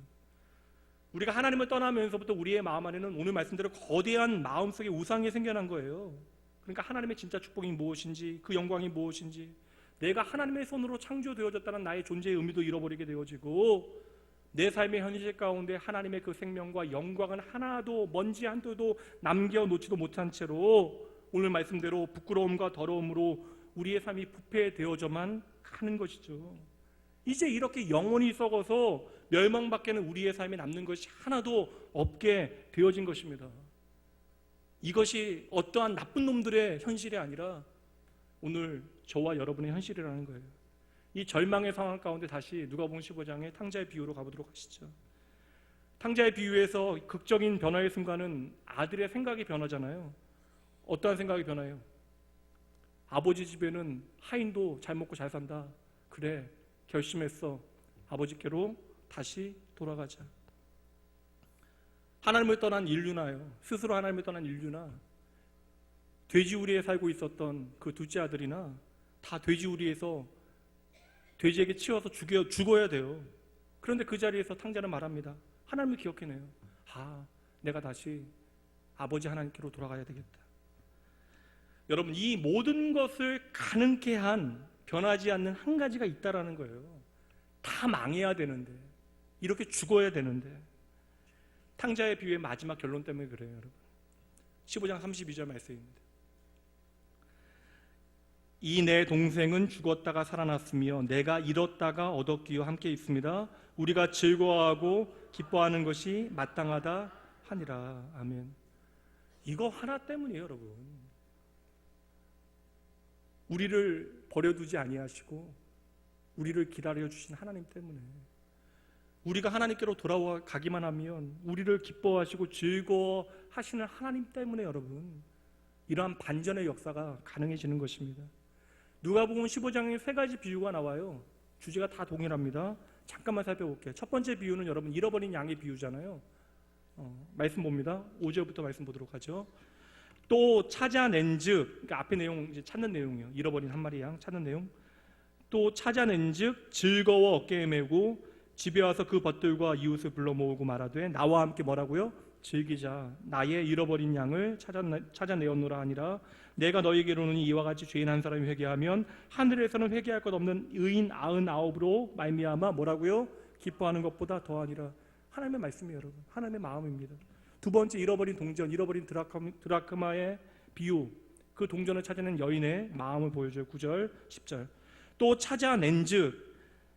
우리가 하나님을 떠나면서부터 우리의 마음 안에는 오늘 말씀대로 거대한 마음속에 우상이 생겨난 거예요. 그러니까 하나님의 진짜 축복이 무엇인지, 그 영광이 무엇인지, 내가 하나님의 손으로 창조되어졌다는 나의 존재의 의미도 잃어버리게 되어지고 내 삶의 현실 가운데 하나님의 그 생명과 영광은 하나도, 먼지 한 톨도 남겨놓지도 못한 채로 오늘 말씀대로 부끄러움과 더러움으로 우리의 삶이 부패되어져만 가는 것이죠. 이제 이렇게 영원히 썩어서 멸망밖에는 우리의 삶에 남는 것이 하나도 없게 되어진 것입니다. 이것이 어떠한 나쁜 놈들의 현실이 아니라 오늘 저와 여러분의 현실이라는 거예요. 이 절망의 상황 가운데 다시 누가복음 15장의 탕자의 비유로 가보도록 하시죠. 탕자의 비유에서 극적인 변화의 순간은 아들의 생각이 변하잖아요. 어떠한 생각이 변해요? 아버지 집에는 하인도 잘 먹고 잘 산다. 그래, 결심했어. 아버지께로 다시 돌아가자. 하나님을 떠난 인류나요, 스스로 하나님을 떠난 인류나 돼지우리에 살고 있었던 그 둘째 아들이나 다 돼지우리에서 돼지에게 치워서 죽어야 돼요. 그런데 그 자리에서 탕자는 말합니다. 하나님을 기억해내요. 내가 다시 아버지 하나님께로 돌아가야 되겠다. 여러분, 이 모든 것을 가능케 한, 변하지 않는 한 가지가 있다라는 거예요. 다 망해야 되는데, 이렇게 죽어야 되는데. 탕자의 비유의 마지막 결론 때문에 그래요, 여러분. 15장 32절 말씀입니다. 이 내 동생은 죽었다가 살아났으며 내가 잃었다가 얻었기와 함께 있습니다. 우리가 즐거워하고 기뻐하는 것이 마땅하다 하니라. 아멘. 이거 하나 때문이에요, 여러분. 우리를 버려두지 아니하시고 우리를 기다려 주신 하나님 때문에. 우리가 하나님께로 돌아가기만 하면 우리를 기뻐하시고 즐거워하시는 하나님 때문에 여러분 이러한 반전의 역사가 가능해지는 것입니다. 누가복음 15장에 세 가지 비유가 나와요. 주제가 다 동일합니다. 잠깐만 살펴볼게요. 첫 번째 비유는 여러분 잃어버린 양의 비유잖아요. 말씀 봅니다. 5절부터 말씀 보도록 하죠. 또 찾아낸즉, 그러니까 앞에 내용 이제 찾는 내용이요. 잃어버린 한 마리 양 찾는 내용. 또 찾아낸즉 즐거워 어깨에 메고 집에 와서 그 벗들과 이웃을 불러 모으고 말하되 나와 함께 뭐라고요? 즐기자. 나의 잃어버린 양을 찾아내었노라 하니라. 내가 너에게 이르노니 이와 같이 죄인 한 사람이 회개하면 하늘에서는 회개할 것 없는 의인 99으로 말미암아 뭐라고요? 기뻐하는 것보다 더하니라. 하나님의 말씀이에요, 여러분. 하나님의 마음입니다. 두 번째 잃어버린 동전, 잃어버린 드라크마의 비유. 그 동전을 찾아낸 여인의 마음을 보여줘요. 9절, 10절. 또 찾아낸즉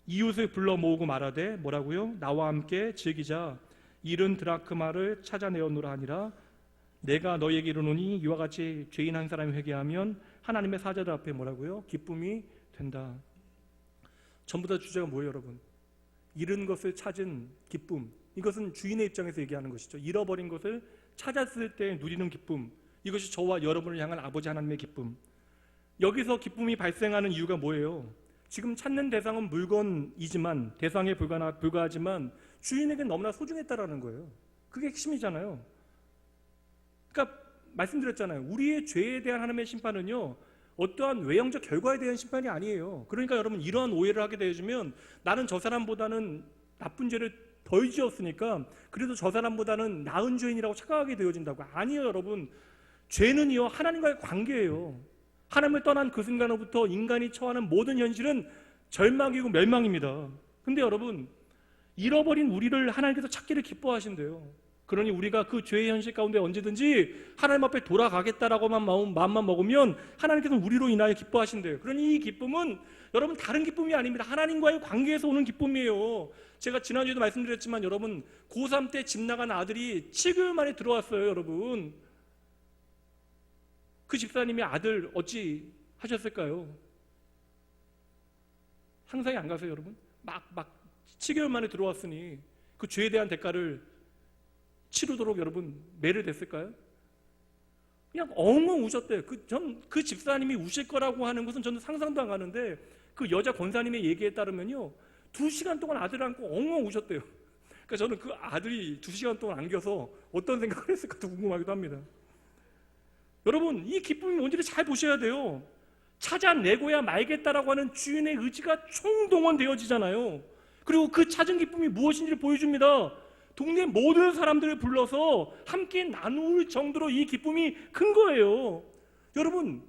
이웃을 불러 모으고 말하되 뭐라고요? 나와 함께 즐기자. 잃은 드라크마를 찾아내었노라 하니라. 내가 너에게 이르노니 이와 같이 죄인 한 사람이 회개하면 하나님의 사자들 앞에 뭐라고요? 기쁨이 된다. 전부 다 주제가 뭐예요, 여러분? 잃은 것을 찾은 기쁨. 이것은 주인의 입장에서 얘기하는 것이죠. 잃어버린 것을 찾았을 때 누리는 기쁨. 이것이 저와 여러분을 향한 아버지 하나님의 기쁨. 여기서 기쁨이 발생하는 이유가 뭐예요? 지금 찾는 대상은 물건이지만, 대상에 불과하지만 주인에게 너무나 소중했다라는 거예요. 그게 핵심이잖아요. 그러니까 말씀드렸잖아요. 우리의 죄에 대한 하나님의 심판은요, 어떠한 외형적 결과에 대한 심판이 아니에요. 그러니까 여러분 이러한 오해를 하게 되어지면 나는 저 사람보다는 나쁜 죄를 덜 지었으니까 그래도 저 사람보다는 나은 죄인이라고 착각하게 되어진다고. 아니에요, 여러분. 죄는요 하나님과의 관계예요. 하나님을 떠난 그 순간부터 인간이 처하는 모든 현실은 절망이고 멸망입니다. 근데 여러분 잃어버린 우리를 하나님께서 찾기를 기뻐하신대요. 그러니 우리가 그 죄의 현실 가운데 언제든지 하나님 앞에 돌아가겠다라고만 마음만 먹으면 하나님께서 우리로 인하여 기뻐하신대요. 그러니 이 기쁨은 여러분 다른 기쁨이 아닙니다. 하나님과의 관계에서 오는 기쁨이에요. 제가 지난주에도 말씀드렸지만 여러분 고3 때 집 나간 아들이 7개월 만에 들어왔어요. 여러분 그 집사님이 아들 어찌 하셨을까요? 상상이 안 가세요, 여러분? 막 7개월 만에 들어왔으니 그 죄에 대한 대가를 치르도록 여러분 매를 댔을까요? 그냥 엉엉 우셨대요. 그 집사님이 우실 거라고 하는 것은 저는 상상도 안 가는데 그 여자 권사님의 얘기에 따르면요 2시간 동안 아들을 안고 엉엉 우셨대요. 그러니까 저는 그 아들이 2시간 동안 안겨서 어떤 생각을 했을까도 궁금하기도 합니다. 여러분 이 기쁨이 뭔지를 잘 보셔야 돼요. 찾아내고야 말겠다라고 하는 주인의 의지가 총동원되어지잖아요. 그리고 그 찾은 기쁨이 무엇인지를 보여줍니다. 동네 모든 사람들을 불러서 함께 나눌 정도로 이 기쁨이 큰 거예요. 여러분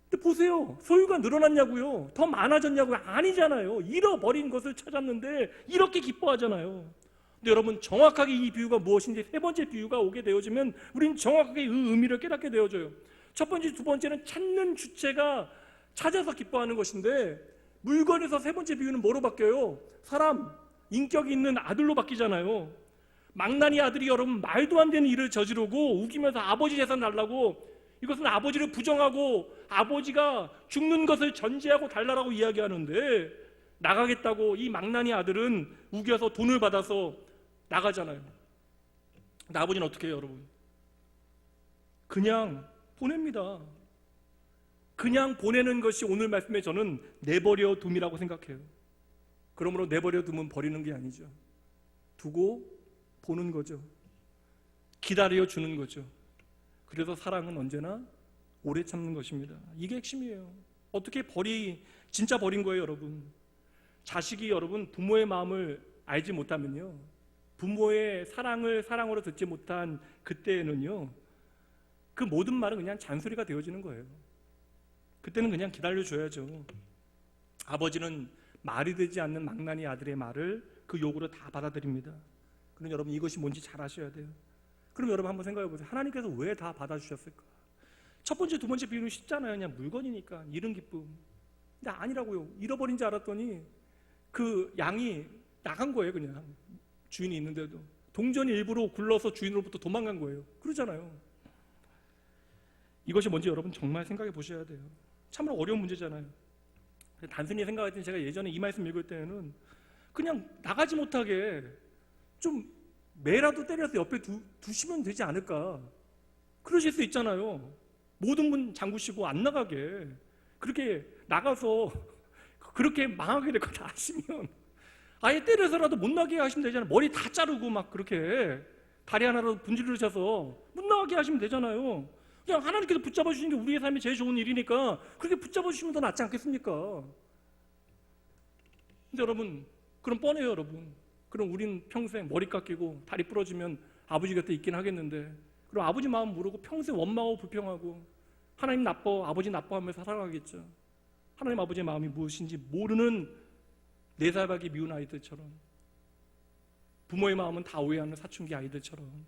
근데 보세요. 소유가 늘어났냐고요? 더 많아졌냐고요? 아니잖아요. 잃어버린 것을 찾았는데 이렇게 기뻐하잖아요. 근데 여러분 정확하게 이 비유가 무엇인지 세 번째 비유가 오게 되어지면 우리는 정확하게 그 의미를 깨닫게 되어져요. 첫 번째, 두 번째는 찾는 주체가 찾아서 기뻐하는 것인데 물건에서 세 번째 비유는 뭐로 바뀌어요? 사람, 인격이 있는 아들로 바뀌잖아요. 망나니 아들이 여러분 말도 안 되는 일을 저지르고 우기면서 아버지 재산 달라고, 이것은 아버지를 부정하고 아버지가 죽는 것을 전제하고 달라라고 이야기하는데 나가겠다고 이 망나니 아들은 우겨서 돈을 받아서 나가잖아요. 근데 아버지는 어떻게 해요, 여러분? 그냥 보냅니다. 그냥 보내는 것이 오늘 말씀에 저는 내버려 둠이라고 생각해요. 그러므로 내버려 두면 버리는 게 아니죠. 두고 보는 거죠. 기다려 주는 거죠. 그래서 사랑은 언제나 오래 참는 것입니다. 이게 핵심이에요. 어떻게 진짜 버린 거예요, 여러분. 자식이 여러분 부모의 마음을 알지 못하면요, 부모의 사랑을 사랑으로 듣지 못한 그때에는요, 그 모든 말은 그냥 잔소리가 되어지는 거예요. 그때는 그냥 기다려줘야죠. 아버지는 말이 되지 않는 망나니 아들의 말을 그 욕으로 다 받아들입니다. 그럼 여러분 이것이 뭔지 잘 아셔야 돼요. 그럼 여러분 한번 생각해 보세요. 하나님께서 왜 다 받아주셨을까? 첫 번째, 두 번째 비유는 쉽잖아요. 그냥 물건이니까, 잃은 기쁨. 근데 아니라고요. 잃어버린 줄 알았더니 그 양이 나간 거예요. 그냥 주인이 있는데도 동전이 일부러 굴러서 주인으로부터 도망간 거예요. 그러잖아요. 이것이 뭔지 여러분 정말 생각해 보셔야 돼요. 참으로 어려운 문제잖아요. 단순히 생각할 때 제가 예전에 이 말씀 읽을 때는 그냥 나가지 못하게 좀 매라도 때려서 옆에 두시면 되지 않을까? 그러실 수 있잖아요. 모든 문 잠그시고 안 나가게. 그렇게 나가서 그렇게 망하게 될 거 다 아시면 아예 때려서라도 못 나게 하시면 되잖아요. 머리 다 자르고 막 그렇게 다리 하나라도 분질러셔서 못 나가게 하시면 되잖아요. 그냥 하나님께서 붙잡아 주시는 게 우리의 삶이 제일 좋은 일이니까 그렇게 붙잡아 주시면 더 낫지 않겠습니까? 근데 여러분, 그럼 뻔해요, 여러분. 그럼 우린 평생 머리 깎이고 다리 부러지면 아버지 곁에 있긴 하겠는데, 그럼 아버지 마음 모르고 평생 원망하고 불평하고 하나님 나빠, 아버지 나빠하면서 살아가겠죠. 하나님 아버지의 마음이 무엇인지 모르는 4살밖에 미운 아이들처럼, 부모의 마음은 다 오해하는 사춘기 아이들처럼.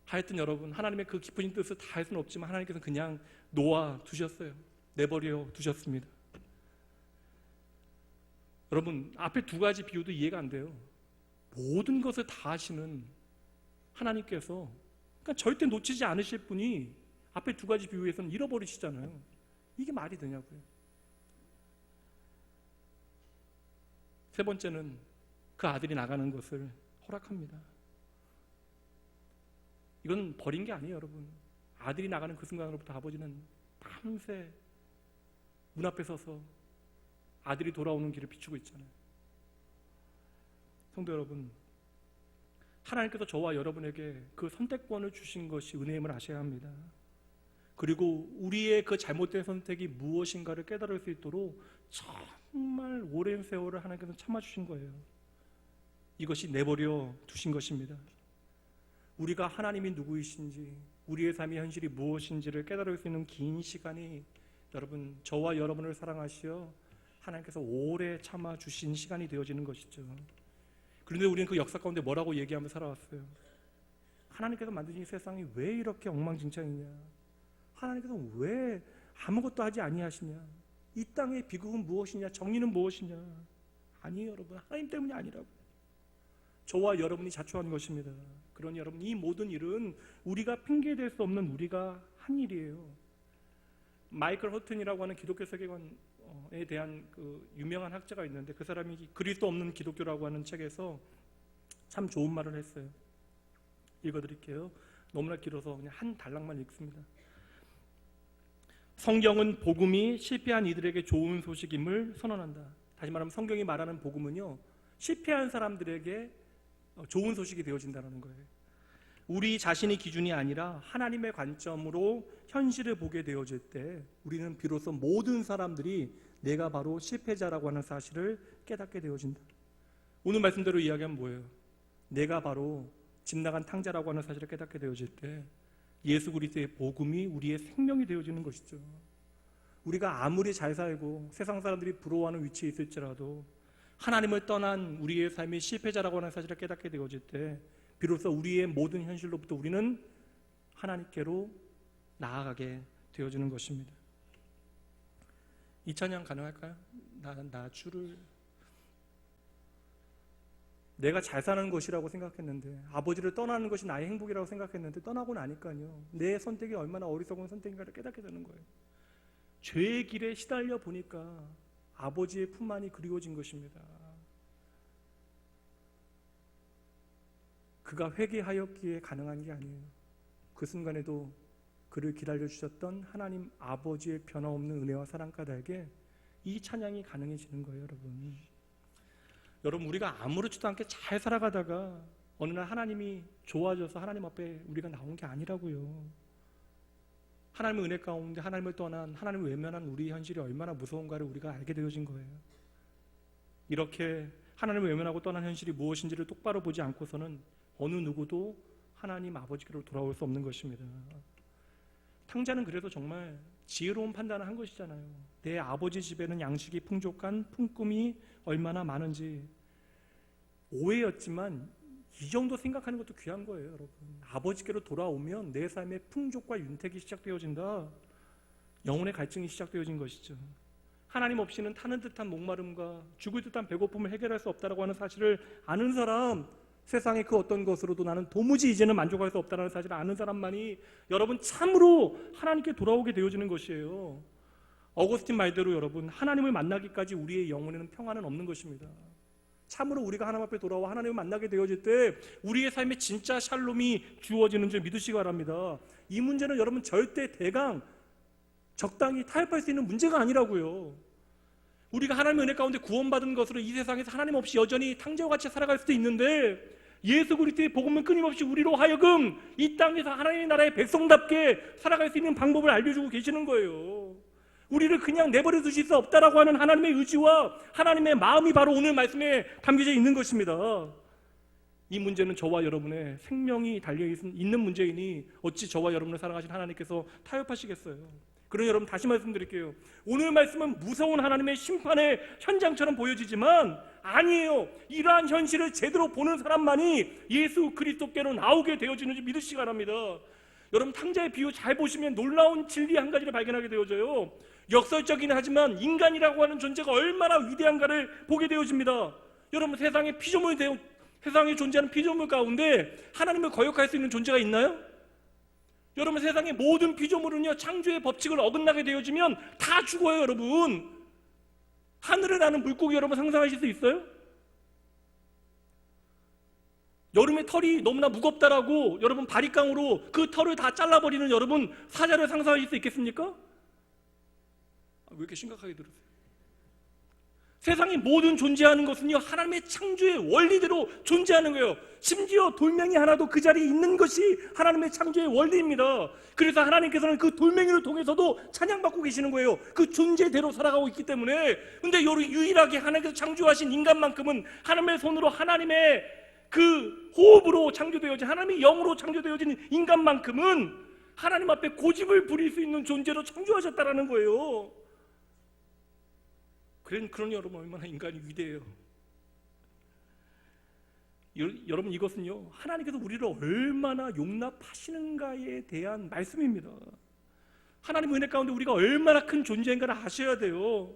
하여튼 여러분, 하나님의 그 깊은 뜻을 다 할 수는 없지만 하나님께서는 그냥 놓아 두셨어요. 내버려 두셨습니다. 여러분, 앞에 2가지 비유도 이해가 안 돼요. 모든 것을 다 하시는 하나님께서, 그러니까 절대 놓치지 않으실 분이 앞에 2가지 비유에서는 잃어버리시잖아요. 이게 말이 되냐고요. 3번째는 그 아들이 나가는 것을 허락합니다. 이건 버린 게 아니에요, 여러분. 아들이 나가는 그 순간으로부터 아버지는 밤새 문 앞에 서서 아들이 돌아오는 길을 비추고 있잖아요. 성도 여러분, 하나님께서 저와 여러분에게 그 선택권을 주신 것이 은혜임을 아셔야 합니다. 그리고 우리의 그 잘못된 선택이 무엇인가를 깨달을 수 있도록 정말 오랜 세월을 하나님께서 참아주신 거예요. 이것이 내버려 두신 것입니다. 우리가 하나님이 누구이신지, 우리의 삶의 현실이 무엇인지를 깨달을 수 있는 긴 시간이, 여러분, 저와 여러분을 사랑하시어 하나님께서 오래 참아주신 시간이 되어지는 것이죠. 그런데 우리는 그 역사 가운데 뭐라고 얘기하며 살아왔어요? 하나님께서 만드신 세상이 왜 이렇게 엉망진창이냐? 하나님께서 왜 아무것도 하지 아니하시냐? 이 땅의 비극은 무엇이냐? 정의는 무엇이냐? 아니에요, 여러분. 하나님 때문이 아니라고. 저와 여러분이 자초한 것입니다. 그러니 여러분, 이 모든 일은 우리가 핑계댈 수 없는 우리가 한 일이에요. 마이클 허튼이라고 하는 기독교 세계관에 대한 그 유명한 학자가 있는데, 그 사람이 그리스도 없는 기독교라고 하는 책에서 참 좋은 말을 했어요. 읽어드릴게요. 너무나 길어서 그냥 한 단락만 읽습니다. 성경은 복음이 실패한 이들에게 좋은 소식임을 선언한다. 다시 말하면 성경이 말하는 복음은요, 실패한 사람들에게 좋은 소식이 되어진다는 거예요. 우리 자신의 기준이 아니라 하나님의 관점으로 현실을 보게 되어질 때 우리는 비로소 모든 사람들이 내가 바로 실패자라고 하는 사실을 깨닫게 되어진다. 오늘 말씀대로 이야기하면 뭐예요? 내가 바로 집 나간 탕자라고 하는 사실을 깨닫게 되어질 때 예수 그리스도의 복음이 우리의 생명이 되어지는 것이죠. 우리가 아무리 잘 살고 세상 사람들이 부러워하는 위치에 있을지라도 하나님을 떠난 우리의 삶이 실패자라고 하는 사실을 깨닫게 되어질 때 비로소 우리의 모든 현실로부터 우리는 하나님께로 나아가게 되어지는 것입니다. 이 찬양 가능할까요? 나 주를 내가 잘 사는 것이라고 생각했는데, 아버지를 떠나는 것이 나의 행복이라고 생각했는데 떠나고 나니까요, 내 선택이 얼마나 어리석은 선택인가를 깨닫게 되는 거예요. 죄의 길에 시달려 보니까 아버지의 품만이 그리워진 것입니다. 그가 회개하였기에 가능한 게 아니에요. 그 순간에도 그를 기다려주셨던 하나님 아버지의 변함없는 은혜와 사랑 까닭에 이 찬양이 가능해지는 거예요, 여러분. 여러분, 우리가 아무렇지도 않게 잘 살아가다가 어느 날 하나님이 좋아져서 하나님 앞에 우리가 나온 게 아니라고요. 하나님의 은혜 가운데 하나님을 떠난, 하나님을 외면한 우리 현실이 얼마나 무서운가를 우리가 알게 되어진 거예요. 이렇게 하나님을 외면하고 떠난 현실이 무엇인지를 똑바로 보지 않고서는 어느 누구도 하나님 아버지께로 돌아올 수 없는 것입니다. 탕자는 그래서 정말 지혜로운 판단을 한 것이잖아요. 내 아버지 집에는 양식이 풍족한 품꾼이 얼마나 많은지. 오해였지만 이 정도 생각하는 것도 귀한 거예요, 여러분. 아버지께로 돌아오면 내 삶의 풍족과 윤택이 시작되어진다. 영혼의 갈증이 시작되어진 것이죠. 하나님 없이는 타는 듯한 목마름과 죽을 듯한 배고픔을 해결할 수 없다고 하는 사실을 아는 사람, 세상의 그 어떤 것으로도 나는 도무지 이제는 만족할 수 없다는 사실을 아는 사람만이 여러분 참으로 하나님께 돌아오게 되어지는 것이에요. 어거스틴 말대로 여러분, 하나님을 만나기까지 우리의 영혼에는 평안은 없는 것입니다. 참으로 우리가 하나님 앞에 돌아와 하나님을 만나게 되어질 때 우리의 삶에 진짜 샬롬이 주어지는 줄 믿으시기 바랍니다. 이 문제는 여러분 절대 대강 적당히 타협할 수 있는 문제가 아니라고요. 우리가 하나님의 은혜 가운데 구원받은 것으로 이 세상에서 하나님 없이 여전히 탕자와 같이 살아갈 수도 있는데, 예수 그리스도의 복음은 끊임없이 우리로 하여금 이 땅에서 하나님의 나라의 백성답게 살아갈 수 있는 방법을 알려주고 계시는 거예요. 우리를 그냥 내버려 두실 수 없다라고 하는 하나님의 의지와 하나님의 마음이 바로 오늘 말씀에 담겨져 있는 것입니다. 이 문제는 저와 여러분의 생명이 달려있는 문제이니 어찌 저와 여러분을 사랑하신 하나님께서 타협하시겠어요. 그러니 여러분 다시 말씀드릴게요. 오늘 말씀은 무서운 하나님의 심판의 현장처럼 보여지지만 아니에요. 이러한 현실을 제대로 보는 사람만이 예수 그리스도께로 나오게 되어지는지 믿으시기 바랍니다. 여러분 탕자의 비유 잘 보시면 놀라운 진리 한 가지를 발견하게 되어져요. 역설적이긴 하지만 인간이라고 하는 존재가 얼마나 위대한가를 보게 되어집니다. 여러분 세상에 존재하는 피조물 가운데 하나님을 거역할 수 있는 존재가 있나요? 여러분 세상의 모든 피조물은요 창조의 법칙을 어긋나게 되어지면 다 죽어요. 여러분 하늘을 나는 물고기 여러분 상상하실 수 있어요? 여름에 털이 너무나 무겁다라고 여러분 바리깡으로 그 털을 다 잘라버리는 여러분 사자를 상상하실 수 있겠습니까? 왜 이렇게 심각하게 들으세요? 세상의 모든 존재하는 것은요 하나님의 창조의 원리대로 존재하는 거예요. 심지어 돌멩이 하나도 그 자리에 있는 것이 하나님의 창조의 원리입니다. 그래서 하나님께서는 그 돌멩이를 통해서도 찬양받고 계시는 거예요. 그 존재대로 살아가고 있기 때문에. 근데 유일하게 하나님께서 창조하신 인간만큼은 하나님의 손으로 하나님의 그 호흡으로 창조되어진 하나님의 영으로 창조되어진 인간만큼은 하나님 앞에 고집을 부릴 수 있는 존재로 창조하셨다라는 거예요. 그러니 여러분 얼마나 인간이 위대해요. 여러분 이것은요 하나님께서 우리를 얼마나 용납하시는가에 대한 말씀입니다. 하나님 은혜 가운데 우리가 얼마나 큰 존재인가를 아셔야 돼요.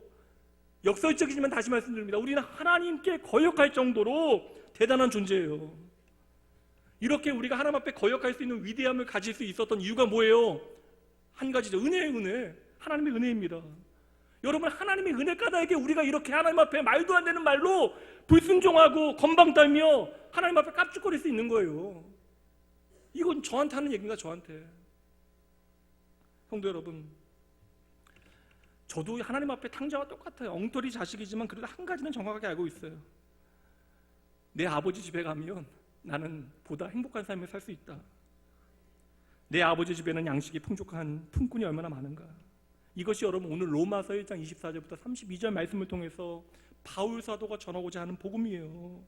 역설적이지만 다시 말씀드립니다. 우리는 하나님께 거역할 정도로 대단한 존재예요. 이렇게 우리가 하나님 앞에 거역할 수 있는 위대함을 가질 수 있었던 이유가 뭐예요? 한 가지죠. 은혜예요. 은혜. 하나님의 은혜입니다. 여러분 하나님의 은혜 까닭에 우리가 이렇게 하나님 앞에 말도 안 되는 말로 불순종하고 건방 떨며 하나님 앞에 깝죽거릴 수 있는 거예요. 이건 저한테 하는 얘기인가? 저한테. 성도 여러분, 저도 하나님 앞에 탕자와 똑같아요. 엉터리 자식이지만 그래도 한 가지는 정확하게 알고 있어요. 내 아버지 집에 가면 나는 보다 행복한 삶을 살 수 있다. 내 아버지 집에는 양식이 풍족한 품꾼이 얼마나 많은가. 이것이 여러분 오늘 로마서 1장 24절부터 32절 말씀을 통해서 바울 사도가 전하고자 하는 복음이에요.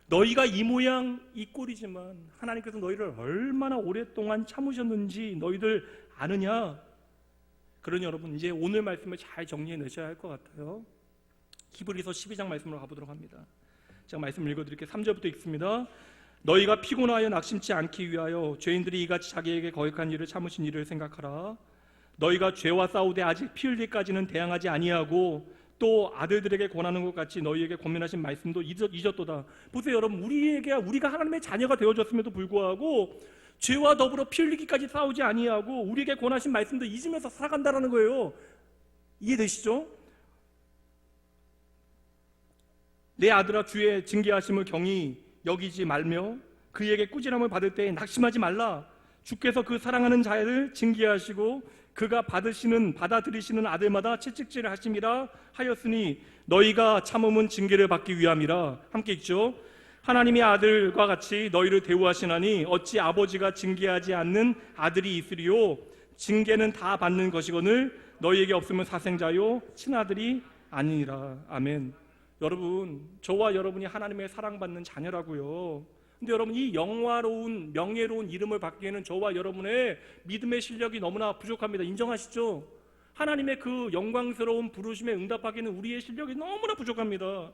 너희가 이 모양 이 꼴이지만 하나님께서 너희를 얼마나 오랫동안 참으셨는지 너희들 아느냐. 그러니 여러분 이제 오늘 말씀을 잘 정리해 내셔야 할 것 같아요. 히브리서 12장 말씀으로 가보도록 합니다. 제가 말씀 읽어드릴게요. 3절부터 읽습니다. 너희가 피곤하여 낙심치 않기 위하여 죄인들이 이같이 자기에게 거역한 일을 참으신 일을 생각하라. 너희가 죄와 싸우되 아직 피 흘리기까지는 대항하지 아니하고 또 아들들에게 권하는 것 같이 너희에게 권면하신 말씀도 잊었도다. 보세요 여러분, 우리가 하나님의 자녀가 되어졌음에도 불구하고 죄와 더불어 피 흘리기까지 싸우지 아니하고 우리에게 권하신 말씀도 잊으면서 살아간다라는 거예요. 이해되시죠? 내 아들아 주의 징계하심을 경히 여기지 말며 그에게 꾸지람을 받을 때에 낙심하지 말라. 주께서 그 사랑하는 자를 징계하시고 그가 받아들이시는 아들마다 채찍질을 하심이라 하였으니 너희가 참음은 징계를 받기 위함이라. 함께 읽죠. 하나님의 아들과 같이 너희를 대우하시나니 어찌 아버지가 징계하지 않는 아들이 있으리요. 징계는 다 받는 것이거늘 너희에게 없으면 사생자요 친아들이 아니니라. 아멘. 여러분 저와 여러분이 하나님의 사랑받는 자녀라고요. 근데 여러분 이 영화로운 명예로운 이름을 받기에는 저와 여러분의 믿음의 실력이 너무나 부족합니다. 인정하시죠? 하나님의 그 영광스러운 부르심에 응답하기에는 우리의 실력이 너무나 부족합니다.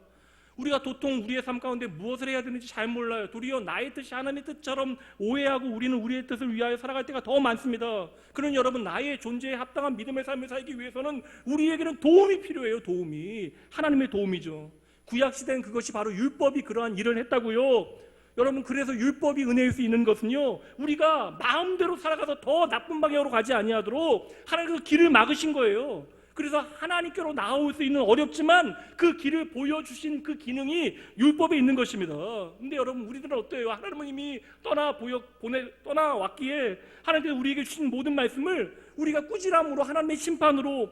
우리가 도통 우리의 삶 가운데 무엇을 해야 되는지 잘 몰라요. 도리어 나의 뜻이 하나님의 뜻처럼 오해하고 우리는 우리의 뜻을 위하여 살아갈 때가 더 많습니다. 그런 여러분 나의 존재에 합당한 믿음의 삶을 살기 위해서는 우리에게는 도움이 필요해요. 도움이. 하나님의 도움이죠. 구약시대는 그것이 바로 율법이 그러한 일을 했다고요. 여러분 그래서 율법이 은혜일 수 있는 것은요 우리가 마음대로 살아가서 더 나쁜 방향으로 가지 아니하도록 하나님께서 길을 막으신 거예요. 그래서 하나님께로 나아올 수 있는 어렵지만 그 길을 보여주신 그 기능이 율법에 있는 것입니다. 근데 여러분, 우리들은 어때요? 하나님은 이미 떠나왔기에 하나님께서 우리에게 주신 모든 말씀을 우리가 꾸지람으로, 하나님의 심판으로,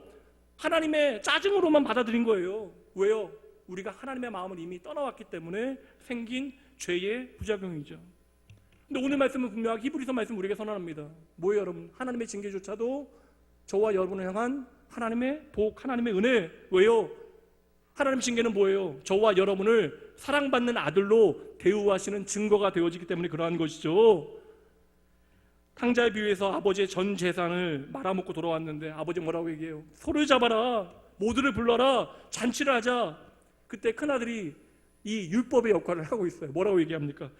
하나님의 짜증으로만 받아들인 거예요. 왜요? 우리가 하나님의 마음을 이미 떠나왔기 때문에 생긴 죄의 부작용이죠. 근데 오늘 말씀은 분명하게 히브리서 말씀 우리에게 선언합니다. 뭐예요, 여러분? 하나님의 징계조차도 저와 여러분을 향한 하나님의 복, 하나님의 은혜. 왜요? 하나님의 징계는 뭐예요? 저와 여러분을 사랑받는 아들로 대우하시는 증거가 되어지기 때문에 그러한 것이죠. 탕자의 비유에서 아버지의 전 재산을 말아먹고 돌아왔는데 아버지 뭐라고 얘기해요? 소를 잡아라, 모두를 불러라, 잔치를 하자. 그때 큰아들이 이 율법의 역할을 하고 있어요. 뭐라고 얘기합니까?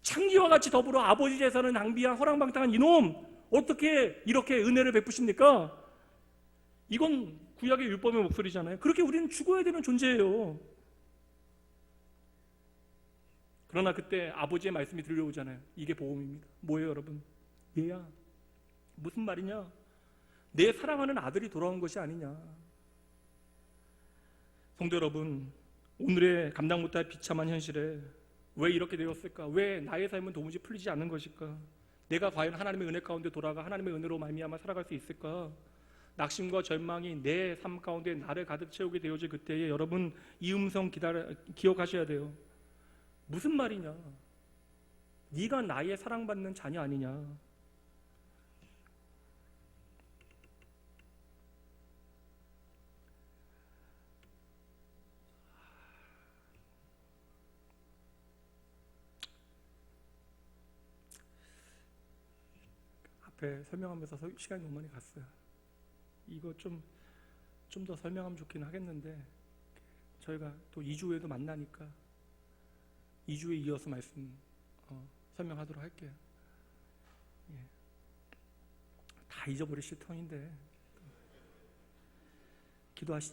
창기와 같이 더불어 아버지 재산을 낭비한 허랑방탕한 이놈, 어떻게 이렇게 은혜를 베푸십니까? 이건 구약의 율법의 목소리잖아요. 그렇게 우리는 죽어야 되는 존재예요. 그러나 그때 아버지의 말씀이 들려오잖아요. 이게 복음입니다. 뭐예요, 여러분? 얘야, 무슨 말이냐? 내 사랑하는 아들이 돌아온 것이 아니냐. 성도 여러분, 오늘의 감당 못할 비참한 현실에 왜 이렇게 되었을까? 왜 나의 삶은 도무지 풀리지 않는 것일까? 내가 과연 하나님의 은혜 가운데 돌아가 하나님의 은혜로 말미암아 살아갈 수 있을까? 낙심과 절망이 내 삶 가운데 나를 가득 채우게 되어질 그때에 여러분, 이 음성 기억하셔야 돼요. 무슨 말이냐? 네가 나의 사랑받는 자녀 아니냐? 앞에 설명하면서 시간이 너무 많이 갔어요. 이거 좀 더 설명하면 좋긴 하겠는데 저희가 또 2주 후에도 만나니까 2주에 이어서 말씀 설명하도록 할게요. 예. 다 잊어버리실 터인데 기도하시죠.